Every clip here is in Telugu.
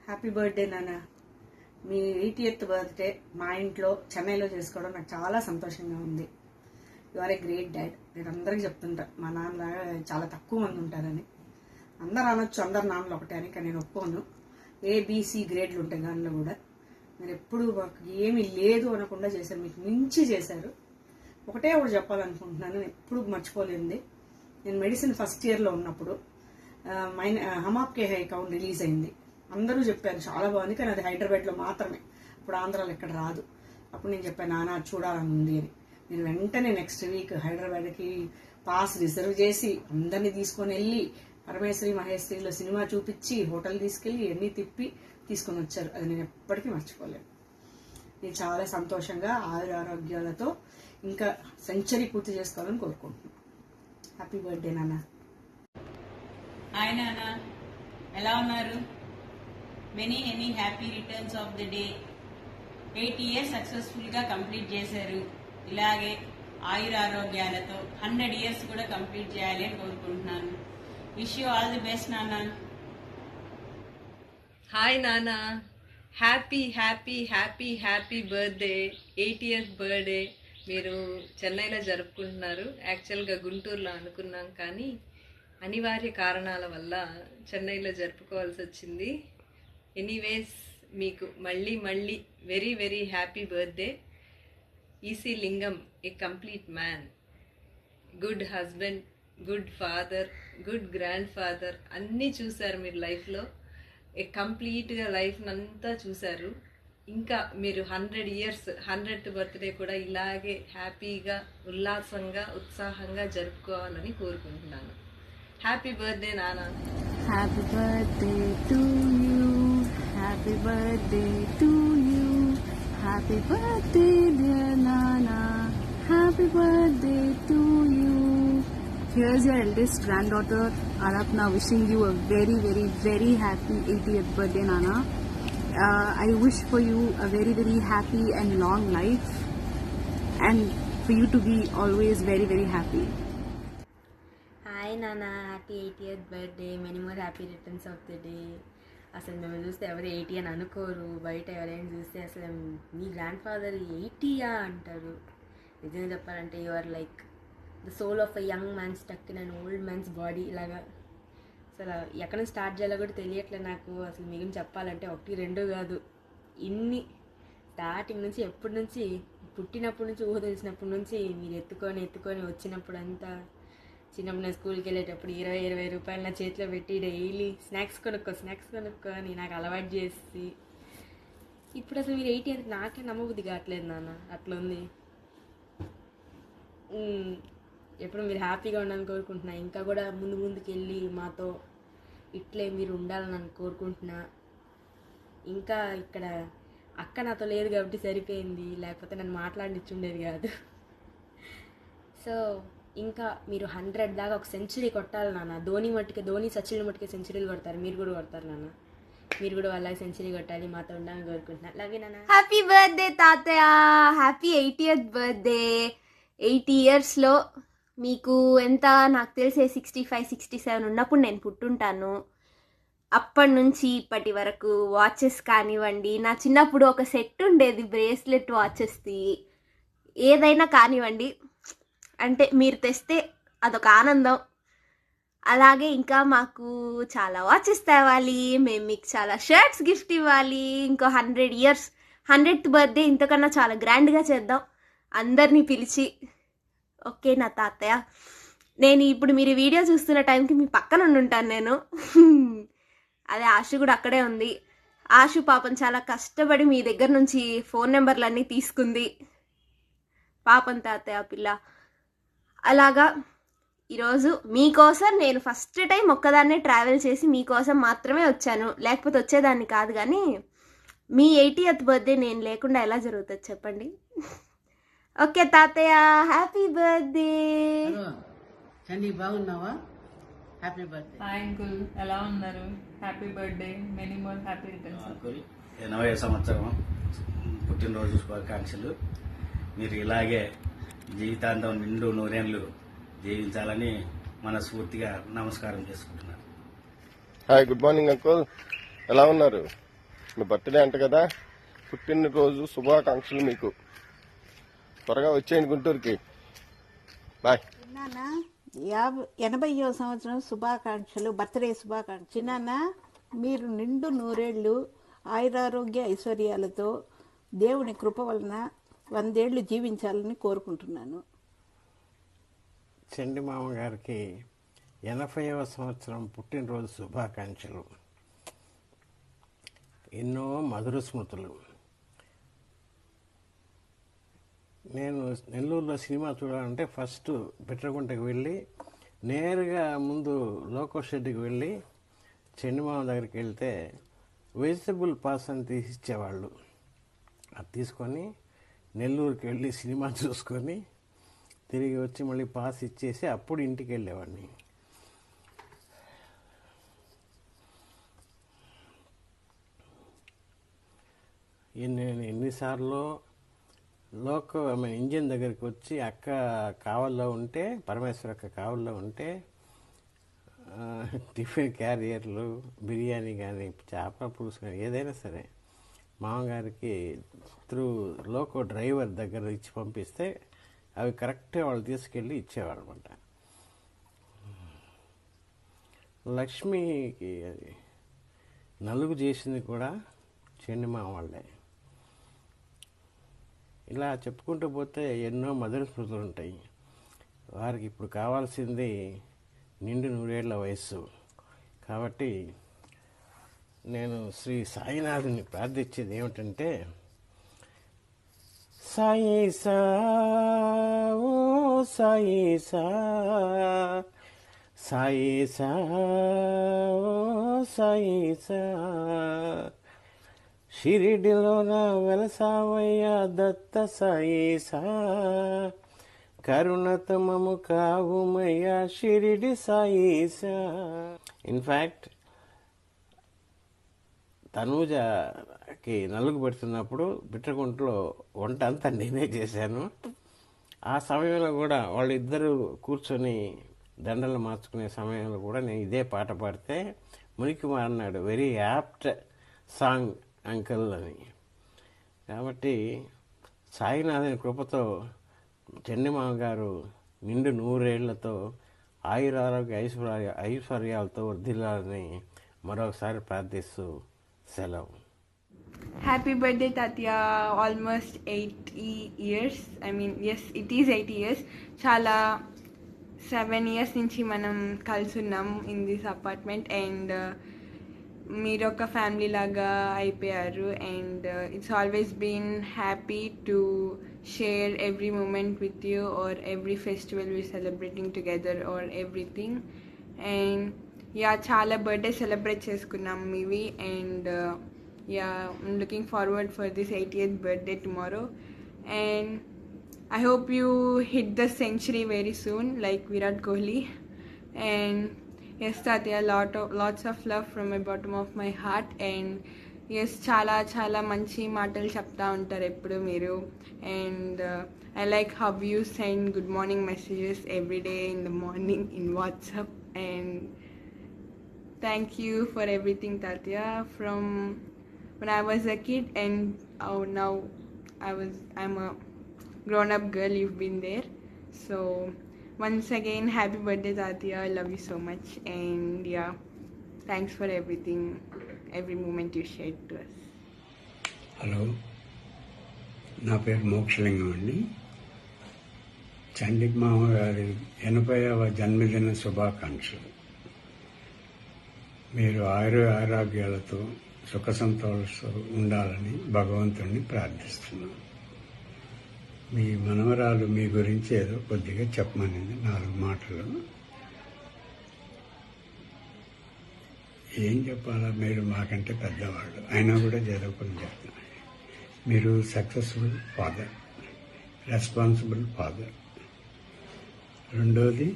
హ్యాపీ బర్త్డే నాన్న. మీ 80th బర్త్డే మా ఇంట్లో చెన్నైలో చేసుకోవడం నాకు చాలా సంతోషంగా ఉంది. You are a great dad. నేను అందరికీ చెప్తుంటా మా నాన్న చాలా తక్కువ మంది ఉంటారని. అందరు అనొచ్చు అందరు నాన్నలు ఒకటే అని, కానీ నేను ఒప్పుకోను. ఏబిసి గ్రేడ్లు ఉంటాయి దానిలో కూడా. మీరు ఎప్పుడు మాకు ఏమీ లేదు అనకుండా చేశారు, మీకు మించి చేశారు. ఒకటే ఒకటి చెప్పాలనుకుంటున్నాను, ఎప్పుడు మర్చిపోలేంది. నేను మెడిసిన్ ఫస్ట్ ఇయర్లో ఉన్నప్పుడు హమ్ ఆప్కే హై కౌన్ రిలీజ్ అయింది. అందరూ చెప్పారు చాలా బాగుంది, కానీ అది హైదరాబాద్లో మాత్రమే, ఇప్పుడు ఆంధ్రాలో ఎక్కడ రాదు. అప్పుడు నేను చెప్పాను నాన్న అది చూడాలని ఉంది అని. నేను వెంటనే నెక్స్ట్ వీక్ హైదరాబాద్కి పాస్ రిజర్వ్ చేసి అందరినీ తీసుకొని వెళ్ళి పరమేశ్వరి మహేశ్వరిలో సినిమా చూపించి హోటల్ తీసుకెళ్ళి అన్నీ తిప్పి తీసుకొని వచ్చారు. అది నేను ఎప్పటికీ మర్చిపోలేను. నేను చాలా సంతోషంగా ఆరోగ్యాలతో ఇంకా సెంచరీ పూర్తి చేసుకోవాలని కోరుకుంటున్నాను. హ్యాపీ బర్త్డే నాన్న. హాయ్ నాన్న, ఎలా ఉన్నారు? Many happy returns of the day. 8 years successful గా కంప్లీట్ చేశారు. ఇలాగే ఆయురారోగ్యాలతో 100 years కూడా కంప్లీట్ చేయాలి అని కోరుకుంటున్నాను. Wish you all the best నాన్న. హాయ్ నాన్న, happy happy happy happy birthday. 80th birthday మీరు చెన్నైలో జరుపుకుంటున్నారు. యాక్చువల్గా గుంటూరులో అనుకున్నాం, కానీ అనివార్య కారణాల వల్ల చెన్నైలో జరుపుకోవాల్సి వచ్చింది. ఎనీవేస్ మీకు మళ్ళీ very very happy birthday. EC Lingam a complete man, good husband, good father, good grandfather అన్నీ చూశారు మీరు లైఫ్లో. ఏ కంప్లీట్గా లైఫ్ అంతా చూశారు. ఇంకా మీరు 100 years 100th బర్త్డే కూడా ఇలాగే హ్యాపీగా ఉల్లాసంగా ఉత్సాహంగా జరుపుకోవాలని కోరుకుంటున్నాను. హ్యాపీ బర్త్డే నాన్న. Happy birthday to you, happy birthday to you, happy birthday dear Nana, happy birthday to you. Here's your eldest granddaughter Arapna wishing you a very very very happy 80th birthday Nana. I wish for you a very very happy and long life, and for you to be always very very happy. Hi నాన్న, happy 80th birthday. Many more happy returns of the day. అసలు మేము చూస్తే ఎవరు 80 అని అనుకోరు. బయట ఎవరైనా చూస్తే అసలు మీ గ్రాండ్ ఫాదర్ 80యా అంటారు. నిజంగా చెప్పాలంటే you are like the soul of a young man stuck in an old man's body. ఇలాగా అసలు ఎక్కడ నుంచి స్టార్ట్ చేయాలో కూడా తెలియట్లేదు నాకు. అసలు మిగిలిన చెప్పాలంటే 1 2 కాదు, ఇన్ని స్టార్టింగ్ నుంచి ఎప్పటి నుంచి పుట్టినప్పటి నుంచి ఊహ తెలిసినప్పటి నుంచి మీరు ఎత్తుకొని వచ్చినప్పుడు అంతా. చిన్నప్పుడు నేను స్కూల్కి వెళ్ళేటప్పుడు 20 రూపాయలు నా చేతిలో పెట్టి డైలీ స్నాక్స్ కొనుక్కో అని నాకు అలవాటు చేసి, ఇప్పుడు అసలు మీరు 80 అంటే నాకే నమ్మబుద్ధి కావట్లేదు నాన్న. అట్లా ఉంది. ఎప్పుడు మీరు హ్యాపీగా ఉండాలని కోరుకుంటున్నా. ఇంకా కూడా ముందుకు వెళ్ళి మాతో ఇట్లే మీరు ఉండాలని కోరుకుంటున్నా. ఇంకా ఇక్కడ అక్క నాతో లేదు కాబట్టి సరిపోయింది, లేకపోతే నన్ను మాట్లాడినిచ్చుండేది కాదు. సో ఇంకా మీరు 100 దాకా ఒక సెంచరీ కొట్టాలి నాన్న. ధోని సచిన్ మట్టుకే సెంచరీలు కొడతారు, మీరు కూడా కొడతారు నాన్న. మీరు కూడా వాళ్ళకి సెంచరీ కొట్టాలి, మాతో ఉండాలని కోరుకుంటున్నా. అలాగే నాన్న. హ్యాపీ బర్త్డే తాతయ్య, హ్యాపీ 80th బర్త్డే. 80 yearsలో మీకు ఎంత నాకు తెలిసే 65 67 ఉన్నప్పుడు నేను పుట్టుంటాను. అప్పటి నుంచి ఇప్పటి వరకు వాచెస్ కానివ్వండి, నా చిన్నప్పుడు ఒక సెట్ ఉండేది బ్రేస్లెట్ వాచెస్ది, ఏదైనా కానివ్వండి, అంటే మీరు తెస్తే అదొక ఆనందం. అలాగే ఇంకా మాకు చాలా వాచెస్ తేవాలి, మేము మీకు చాలా షర్ట్స్ గిఫ్ట్ ఇవ్వాలి. ఇంకో 100 years 100th బర్త్డే ఇంతకన్నా చాలా గ్రాండ్గా చేద్దాం అందరినీ పిలిచి. ఓకే నా తాతయ్య, నేను ఇప్పుడు మీరు వీడియో చూస్తున్న టైంకి మీ పక్కన ఉంటాను నేను. అదే ఆశు కూడా అక్కడే ఉంది. ఆశు పాపం చాలా కష్టపడి మీ దగ్గర నుంచి ఫోన్ నెంబర్లన్నీ తీసుకుంది. పాపం తాతయ్య పిల్ల. అలాగా ఈరోజు మీకోసం నేను ఫస్ట్ టైం ఒక్కదాన్నే ట్రావెల్ చేసి మీకోసం మాత్రమే వచ్చాను, లేకపోతే వచ్చేదాన్ని కాదు. కానీ మీ 80th బర్త్డే నేను లేకుండా ఎలా జరుగుతుంది చెప్పండి. ఓకే తాతయ్య, హ్యాపీ బర్త్డే. బాగున్నావా? Happy birthday. హాయ్ అంకుల్, ఎలా ఉన్నారు? Happy birthday, many more happy returns. Uncle 80వ సంవత్సరం పుట్టినరోజు శుభాకాంక్షలు. మీరు ఇలాగే జీవితాంతం నిండు నూరేళ్లు జీవించాలని మనస్ఫూర్తిగా నమస్కారం చేసుకుంటున్నాను. హాయ్, గుడ్ మార్నింగ్ అంకుల్, ఎలా ఉన్నారు? మీ బర్త్డే అంట కదా, పుట్టినరోజు శుభాకాంక్షలు మీకు. త్వరగా వచ్చేయండి గుంటూరుకి. బాయ్. 80వ సంవత్సరం శుభాకాంక్షలు, బర్త్డే శుభాకాంక్షలు. చిన్నాన్న, మీరు నిండు నూరేళ్లు ఆయురారోగ్య ఐశ్వర్యాలతో దేవుని కృప వలన 100 ఏళ్ళు జీవించాలని కోరుకుంటున్నాను. చండి మామగారికి 80వ సంవత్సరం పుట్టినరోజు శుభాకాంక్షలు. ఎన్నో మధుర స్మృతులు. నేను నెల్లూరులో సినిమా చూడాలంటే ఫస్ట్ బిట్రగుంటకి వెళ్ళి నేరుగా ముందు లోకో షెడ్కి వెళ్ళి చండిమామ దగ్గరికి వెళ్తే వెజిటబుల్ పాస్ అని తీసిచ్చేవాళ్ళు. అది తీసుకొని నెల్లూరుకి వెళ్ళి సినిమా చూసుకొని తిరిగి వచ్చి మళ్ళీ పాస్ ఇచ్చేసి అప్పుడు ఇంటికి వెళ్ళేవాడిని. నేను ఎన్నిసార్లు ఇంజిన్ దగ్గరికి వచ్చి అక్క కావల్లో ఉంటే, పరమేశ్వర అక్క కావల్లో ఉంటే టిఫిన్ క్యారియర్లు, బిర్యానీ కానీ చేపల పులుసు కానీ ఏదైనా సరే మామగారికి త్రూ లోకో డ్రైవర్ దగ్గర ఇచ్చి పంపిస్తే అవి కరెక్ట్గా వాళ్ళు తీసుకెళ్ళి ఇచ్చేవాళ్ళు అనమాట. లక్ష్మికి అది నలుగు చేసింది కూడా చండిమామ వాళ్ళే. ఇలా చెప్పుకుంటూ పోతే ఎన్నో మధుర స్మృతులు ఉంటాయి. వారికి ఇప్పుడు కావాల్సింది నిండు 100 ఏళ్ల వయస్సు. కాబట్టి నేను శ్రీ సాయినాథుని ప్రార్థించేది ఏమిటంటే, సాయి సా ఓ సాయి సా, సాయి సా ఓ సాయి సా, షిరిడిలోన వెలసావయ్యా దత్త సాయిసా, కరుణతమము కావుమయ్యా షిరిడి సాయిసా. ఇన్ఫ్యాక్ట్ తనూజకి నలుగు పెడుతున్నప్పుడు బిట్రగుంటలో వంట అంతా నేనే చేశాను. ఆ సమయంలో కూడా వాళ్ళిద్దరూ కూర్చొని దండలు మార్చుకునే సమయంలో కూడా నేను ఇదే పాట పాడితే మునికిమార్ అన్నాడు, వెరీ యాప్ట్ సాంగ్ అంకల్ అని. కాబట్టి సాయినాథుని కృపతో చండిమామ గారు నిండు 100 ఏళ్లతో ఆయురారోగ్య ఐశ్వర్యాలతో వర్ధిల్లాలని మరొకసారి ప్రార్థిస్తూ సెలవు. Happy birthday, Tatya. Almost 80 years. I mean, yes, it is 80 years. Chala 7 years నుంచి మనం కలుసున్నాం in this apartment, and మీరు ఒక ఫ్యామిలీ లాగా అయిపోయారు. And it's always been happy to share every moment with you, or every festival we celebrating together, or everything. And yeah, చాలా బర్త్డే సెలబ్రేట్ చేసుకున్నాం మీవి. And yeah, I'm looking forward for this 80th birthday tomorrow. And I hope you hit the century very soon, like Virat Kohli. And yes, Tatya, lots of love from my bottom of my heart. And yes, చాలా మంచి మాటలు చెప్తా ఉంటారు ఎప్పుడు మీరు. And I like how you send good morning messages every day in the morning in WhatsApp. And thank you for everything, Tatya, from when I was a kid and now I'm a grown up girl. You've been there. So once again, happy birthday, Tatya. I love you so much. And yeah, thanks for everything, every moment you shared to us. Hello, నా పేరు మోక్షలింగం అండి. చండిమామ గారి 80వ జన్మదిన శుభాకాంక్షలు. మీరు ఆరోగ్యాలతో సుఖ సంతోషాలతో ఉండాలని భగవంతుడిని ప్రార్థిస్తున్నాను. మీ మనవరాలు మీ గురించి ఏదో కొద్దిగా చెప్పమనింది, 4 మాటలు. ఏం చెప్పాలా, మీరు మాకంటే పెద్దవాళ్ళు, అయినా కూడా చదువుకుని చెప్తున్నారు. మీరు సక్సెస్ఫుల్ ఫాదర్, రెస్పాన్సిబుల్ ఫాదర్. రెండోది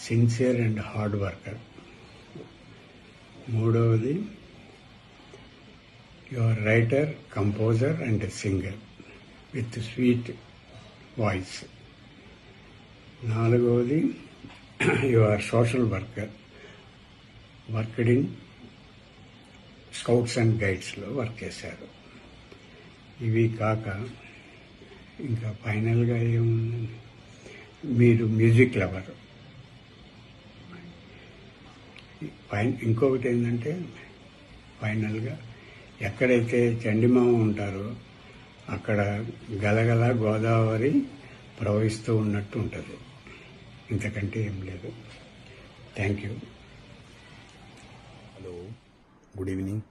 సిన్సియర్ అండ్ హార్డ్ వర్కర్. మూడవది your writer, composer and singer with sweet voice. నాలుగవది you are social worker, worked in scouts and గైడ్స్లో వర్క్ చేశారు. ఇవి కాక ఇంకా ఫైనల్గా మీరు మ్యూజిక్ లవర్. ఇంకొకటి ఏంటంటే ఫైనల్గా ఎక్కడైతే చండిమామ ఉంటారో అక్కడ గలగల గోదావరి ప్రవహిస్తూ ఉన్నట్టు ఉంటుంది. ఇంతకంటే ఏం లేదు. Thank you. Hello, good evening.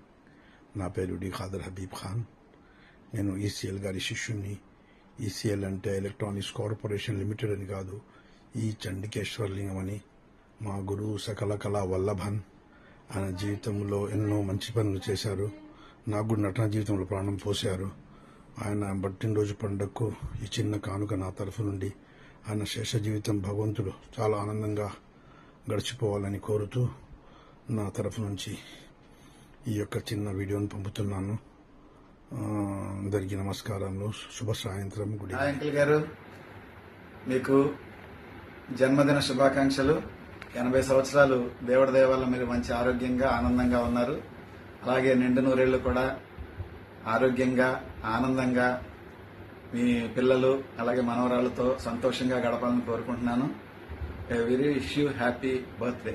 నా పేరు డి ఖాదర్ హబీబ్ ఖాన్. నేను ఈసీఎల్ గారి శిష్యుణ్ణి. ఈసీఎల్ అంటే ఎలక్ట్రానిక్స్ కార్పొరేషన్ లిమిటెడ్ అని కాదు, ఈ చండికేశ్వర్లింగం అని. మా గురువు సకల కళా వల్లభన్. ఆయన జీవితంలో ఎన్నో మంచి పనులు చేశారు. నాకు కూడా నటన జీవితంలో ప్రాణం పోశారు. ఆయన పుట్టినరోజు పండుగకు ఈ చిన్న కానుక నా తరఫు నుండి. ఆయన శేష జీవితం భగవంతుడు చాలా ఆనందంగా గడిచిపోవాలని కోరుతూ నా తరఫు నుంచి ఈ యొక్క చిన్న వీడియోను పంపుతున్నాను. అందరికీ నమస్కారములు, శుభ సాయంత్రం. గుడి అంకుల్ గారు, మీకు జన్మదిన శుభాకాంక్షలు. 80 సంవత్సరాలు దేవుడి దయ వల్ల మీరు మంచి ఆరోగ్యంగా ఆనందంగా ఉన్నారు. అలాగే నిండు నూరేళ్లు కూడా ఆరోగ్యంగా ఆనందంగా మీ పిల్లలు అలాగే మనవరాలతో సంతోషంగా గడపాలని కోరుకుంటున్నాను. Very wish you happy birthday.